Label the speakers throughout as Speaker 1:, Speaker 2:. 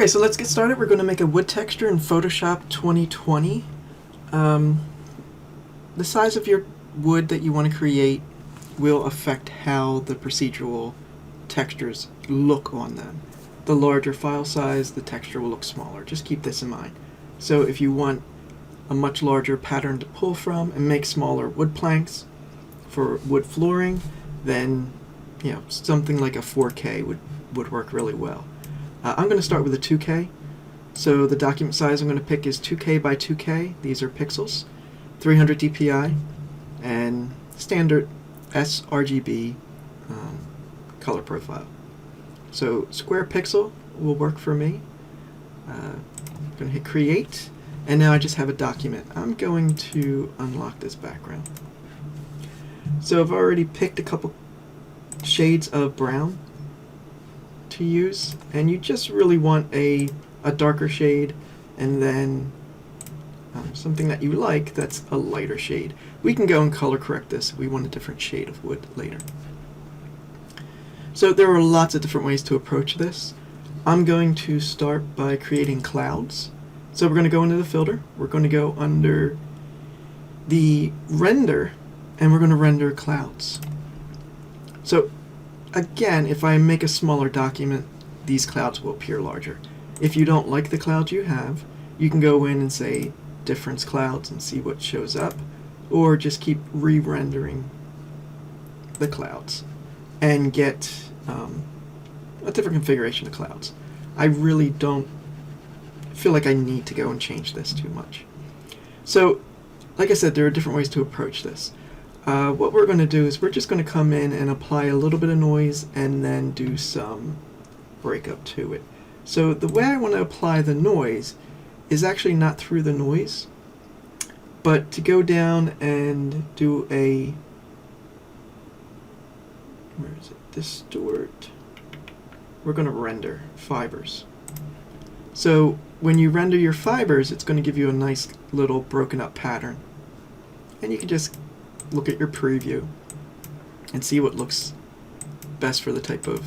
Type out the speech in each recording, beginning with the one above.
Speaker 1: Okay, so let's get started. We're going to make a wood texture in Photoshop 2020. The size of your wood that you want to create will affect how the procedural textures look on them. The larger file size, the texture will look smaller. Just keep this in mind. So if you want a much larger pattern to pull from and make smaller wood planks for wood flooring, then something like a 4K would work really well. I'm going to start with a 2K. So the document size I'm going to pick is 2K by 2K. These are pixels, 300 dpi, and standard sRGB color profile. So square pixel will work for me. I'm going to hit create, and now I just have a document. I'm going to unlock this background. So I've already picked a couple shades of brown to use, and you just really want a darker shade, and then something that you like that's a lighter shade. We can go and color correct this if we want a different shade of wood later. So there are lots of different ways to approach this. I'm going to start by creating clouds. So we're going to go into the filter, we're going to go under the render, and we're going to render clouds. So again, if I make a smaller document, these clouds will appear larger. If you don't like the clouds you have, you can go in and say difference clouds and see what shows up, or just keep re-rendering the clouds and get a different configuration of clouds. I really don't feel like I need to go and change this too much. So, like I said, there are different ways to approach this. What we're going to do is we're just going to come in and apply a little bit of noise and then do some breakup to it. So the way I want to apply the noise is actually not through the noise, but to go down and do a, where is it, distort. We're going to render fibers. So when you render your fibers, it's going to give you a nice little broken up pattern. And you can just look at your preview and see what looks best for the type of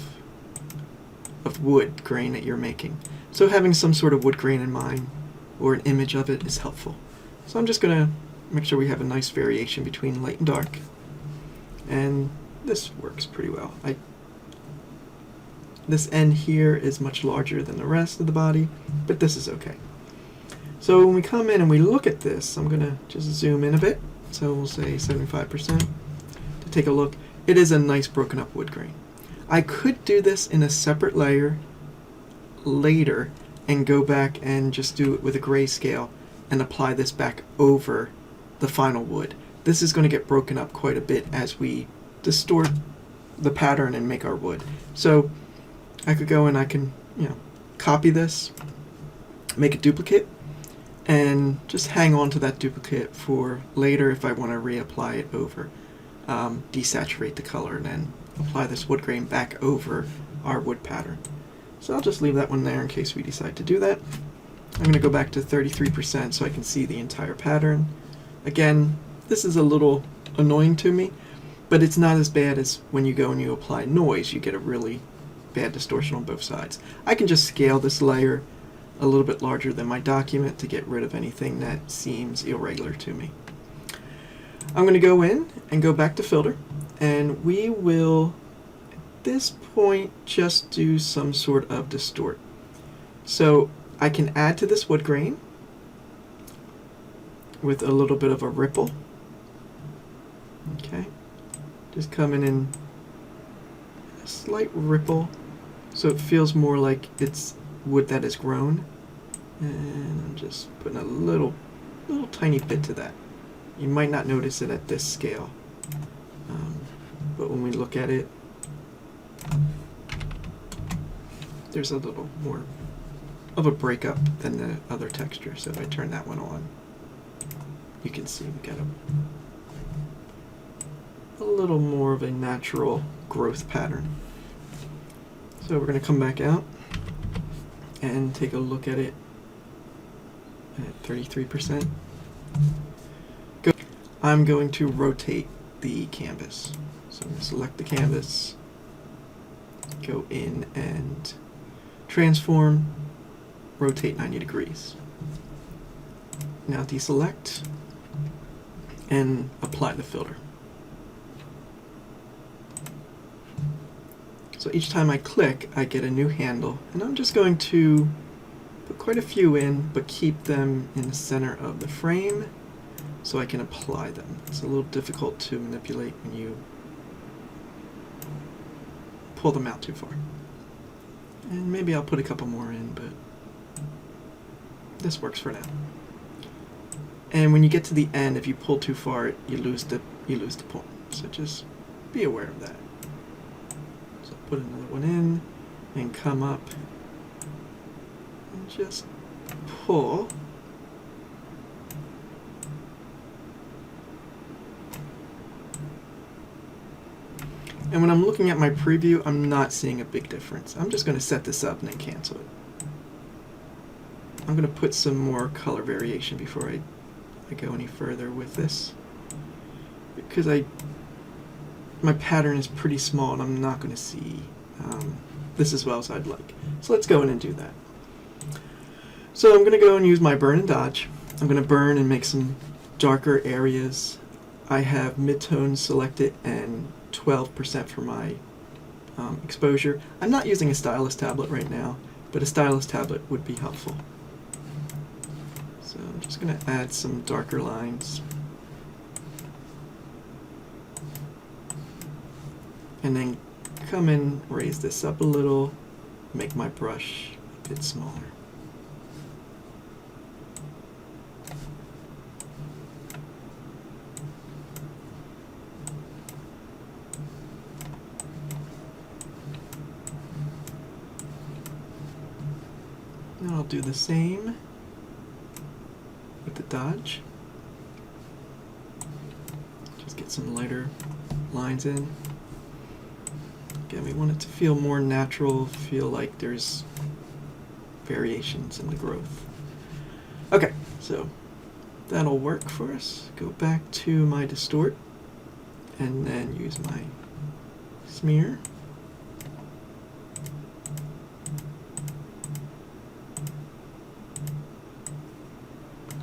Speaker 1: wood grain that you're making. So having some sort of wood grain in mind or an image of it is helpful. So I'm just going to make sure we have a nice variation between light and dark, and this works pretty well. This end here is much larger than the rest of the body, but this is okay. So when we come in and we look at this, I'm going to just zoom in a bit. So we'll say 75% to take a look. It is a nice broken up wood grain. I could do this in a separate layer later and go back and just do it with a grayscale and apply this back over the final wood. This is going to get broken up quite a bit as we distort the pattern and make our wood. So I could go and I can copy this, make a duplicate, and just hang on to that duplicate for later if I want to reapply it over. Desaturate the color and then apply this wood grain back over our wood pattern. So I'll just leave that one there in case we decide to do that. I'm going to go back to 33% so I can see the entire pattern. Again, this is a little annoying to me, but it's not as bad as when you go and you apply noise. You get a really bad distortion on both sides. I can just scale this layer a little bit larger than my document to get rid of anything that seems irregular to me. I'm going to go in and go back to filter, and we will at this point just do some sort of distort. So I can add to this wood grain with a little bit of a ripple. Okay, just coming in a slight ripple so it feels more like it's wood that is grown, and I'm just putting a little tiny bit to that. You might not notice it at this scale, but when we look at it, there's a little more of a breakup than the other texture. So if I turn that one on, you can see we get a little more of a natural growth pattern. So we're going to come back out and take a look at it at 33%. I'm going to rotate the canvas. So I'm going to select the canvas, go in and transform, rotate 90 degrees. Now deselect and apply the filter. So each time I click, I get a new handle, and I'm just going to put quite a few in, but keep them in the center of the frame so I can apply them. It's a little difficult to manipulate when you pull them out too far. And maybe I'll put a couple more in, but this works for now. And when you get to the end, if you pull too far, you lose the point. So just be aware of that. So put another one in and come up and just pull. And when I'm looking at my preview, I'm not seeing a big difference. I'm just going to set this up and then cancel it. I'm going to put some more color variation before I go any further with this, because my pattern is pretty small and I'm not going to see this as well as I'd like. So let's go in and do that. So I'm going to go and use my burn and dodge. I'm going to burn and make some darker areas. I have midtones selected and 12% for my exposure. I'm not using a stylus tablet right now, but a stylus tablet would be helpful. So I'm just going to add some darker lines. And then come in, raise this up a little, make my brush a bit smaller. And I'll do the same with the dodge. Just get some lighter lines in. Again, we want it to feel more natural, feel like there's variations in the growth. Okay, so that'll work for us. Go back to my distort and then use my smear.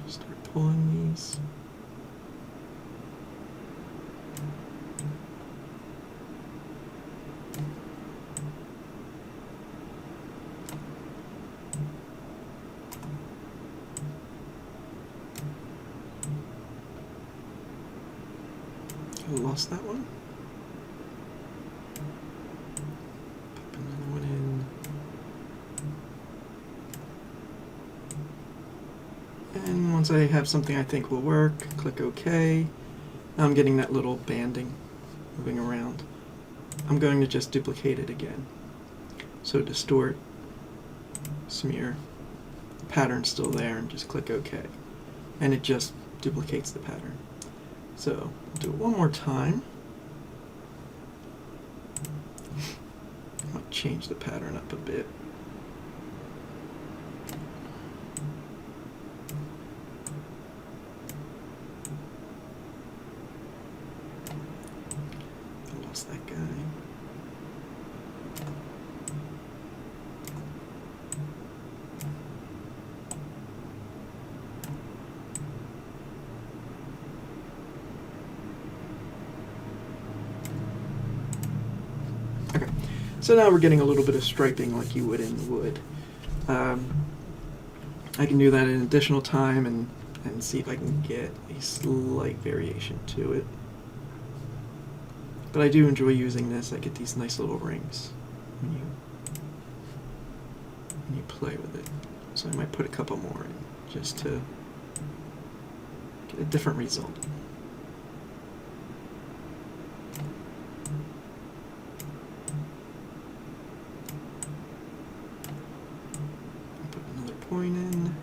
Speaker 1: Start pulling these. I lost that one. Pop another one in. And once I have something I think will work, click OK. Now I'm getting that little banding moving around. I'm going to just duplicate it again. So distort, smear, the pattern's still there, and just click OK. And it just duplicates the pattern. So I'll do it one more time. I might change the pattern up a bit. I lost that guy. Okay, so now we're getting a little bit of striping like you would in wood. I can do that in additional time and see if I can get a slight variation to it. But I do enjoy using this. I get these nice little rings when you play with it. So I might put a couple more in just to get a different result. Put another point in.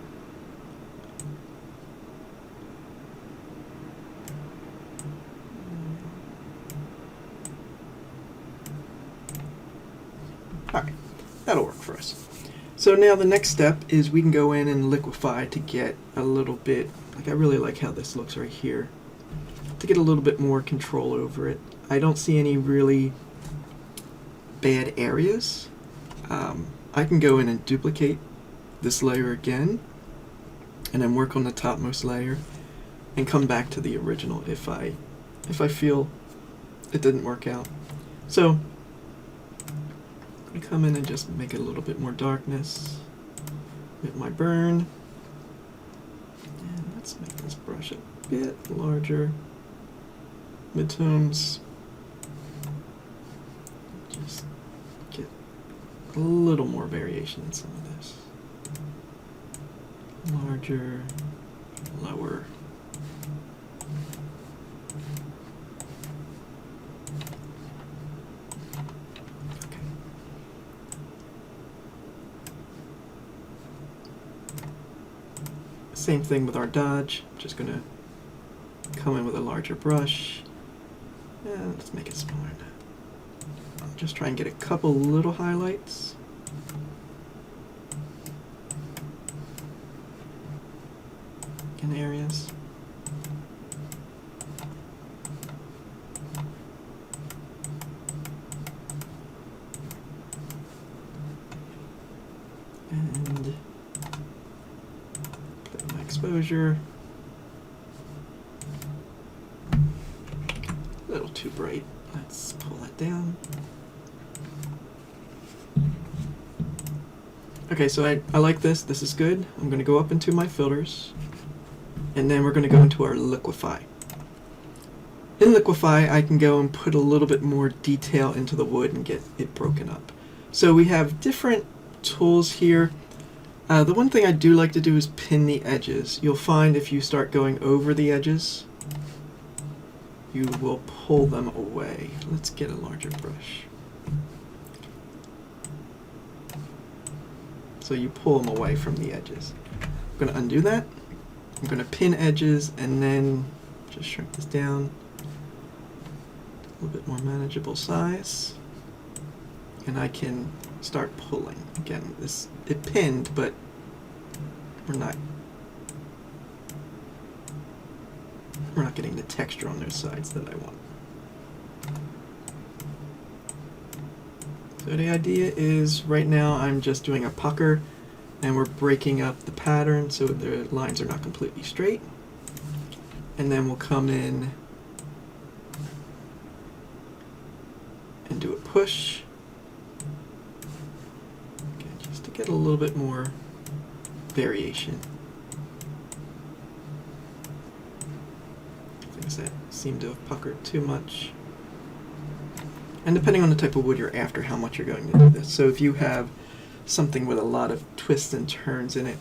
Speaker 1: Alright, that'll work for us. So now the next step is we can go in and liquify to get a little bit, like I really like how this looks right here, to get a little bit more control over it. I don't see any really bad areas. I can go in and duplicate this layer again, and then work on the topmost layer, and come back to the original if I feel it didn't work out. So I'm going to come in and just make it a little bit more darkness with my burn. And let's make this brush a bit larger. Midtones. Just get a little more variation in some of this. Larger, lower. Okay. Same thing with our dodge. Just gonna come in with a larger brush. And let's make it smaller now. I'll just try and get a couple little highlights. In areas. And put my exposure. A little too bright. Let's pull that down. Okay, so I like this. This is good. I'm going to go up into my filters. And then we're going to go into our Liquify. In Liquify, I can go and put a little bit more detail into the wood and get it broken up. So we have different tools here. The one thing I do like to do is pin the edges. You'll find if you start going over the edges, you will pull them away. Let's get a larger brush. So you pull them away from the edges. I'm going to undo that. I'm going to pin edges and then just shrink this down a little bit more manageable size, and I can start pulling. Again, it pinned, but we're not getting the texture on those sides that I want. So the idea is right now I'm just doing a pucker, and we're breaking up the pattern so the lines are not completely straight. And then we'll come in and do a push. Okay, just to get a little bit more variation. Things that seem to have puckered too much. And depending on the type of wood you're after, how much you're going to do this. So if you have something with a lot of twists and turns in it,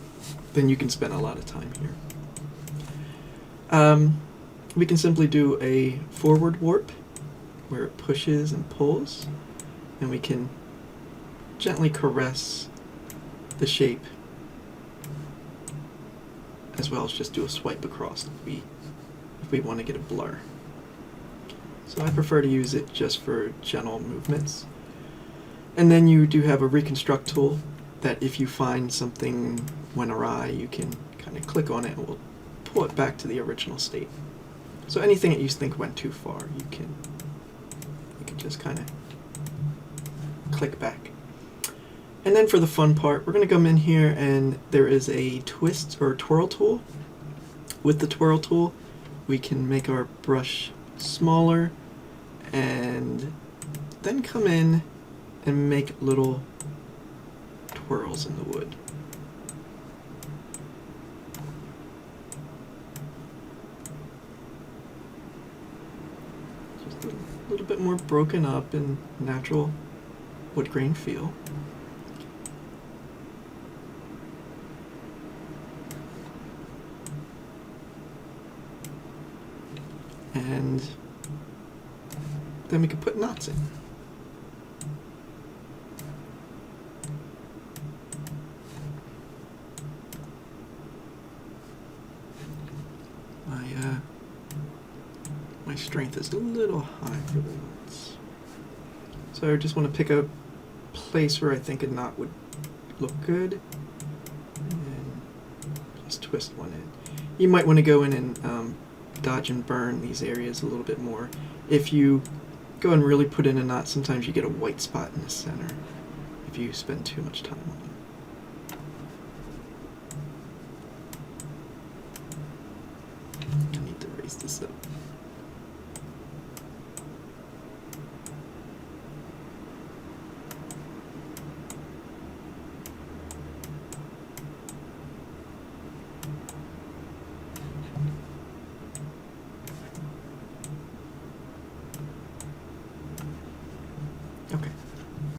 Speaker 1: then you can spend a lot of time here. We can simply do a forward warp where it pushes and pulls, and we can gently caress the shape as well as just do a swipe across if we want to get a blur. So I prefer to use it just for gentle movements. And then you do have a reconstruct tool that if you find something went awry, you can kind of click on it and it will pull it back to the original state. So anything that you think went too far, you can just kind of click back. And then for the fun part, we're going to come in here and there is a twist or twirl tool. With the twirl tool, we can make our brush smaller and then come in and make little twirls in the wood. Just a little bit more broken up and natural wood grain feel. And then we can put knots in. My strength is a little high for the knots. So I just want to pick a place where I think a knot would look good and just twist one in. You might want to go in and dodge and burn these areas a little bit more. If you go and really put in a knot, sometimes you get a white spot in the center if you spend too much time on it. So